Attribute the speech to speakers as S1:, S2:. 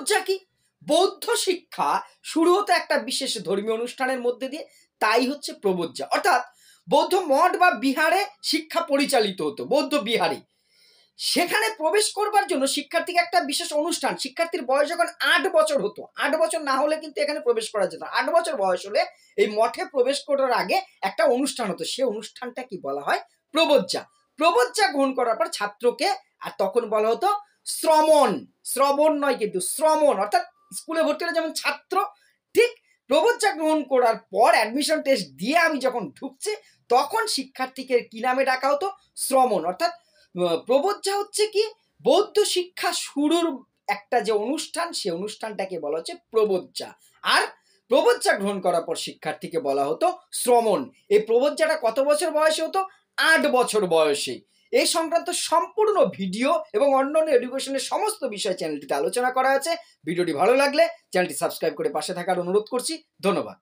S1: প্রবজ্জা কি? বৌদ্ধ শিক্ষা শুরু হতো একটা বিশেষ ধর্মীয় অনুষ্ঠানের মধ্যে দিয়ে, তাই হচ্ছে প্রবজ্জা। অর্থাৎ বৌদ্ধ মঠ বা বিহারে শিক্ষা পরিচালিত হতো, বৌদ্ধ বিহারে। সেখানে প্রবেশ করবার জন্য শিক্ষার্থীকে একটা বিশেষ অনুষ্ঠান, শিক্ষার্থীর বয়স যখন ৮ বছর হতো, ৮ বছর না হলে কিন্তু এখানে প্রবেশ করা যেত না। ৮ বছর বয়স হলে এই মঠে প্রবেশ করার আগে একটা অনুষ্ঠান হতো। সেই অনুষ্ঠানটা কি বলা হয়? প্রবজ্জা। প্রবজ্জা গ্রহণ করার পর ছাত্রকে, আর তখন বলা হতো শ্রমণ, শ্রবণ নয় কিন্তু শ্রমণ, অর্থাৎ স্কুলে ভর্তি হলে যেমন ছাত্র, ঠিক প্রবজ্জা গ্রহণ করার পর অ্যাডমিশন টেস্ট দিয়ে আমি যখন ঢুকছি, তখন শিক্ষার্থীকে কি নামে ডাকা হতো? শ্রমণ। অর্থাৎ প্রবজ্জা হচ্ছে কি? বৌদ্ধ শিক্ষা শুরুর একটা যে অনুষ্ঠান, সেই অনুষ্ঠানটাকে বলা হচ্ছে প্রবজ্জা। আর প্রবজ্জা গ্রহণ করার পর শিক্ষার্থীকে বলা হতো শ্রমণ। এই প্রবজ্জাটা কত বছর বয়সে হতো? ৮ বছর বয়সে। এই সংক্রান্ত সম্পূর্ণ ভিডিও এবং অন্যান্য এডুকেশনের সমস্ত বিষয় চ্যানেলটিতে আলোচনা করা আছে। ভিডিওটি ভালো লাগলে চ্যানেলটি সাবস্ক্রাইব করে পাশে থাকার অনুরোধ করছি। ধন্যবাদ।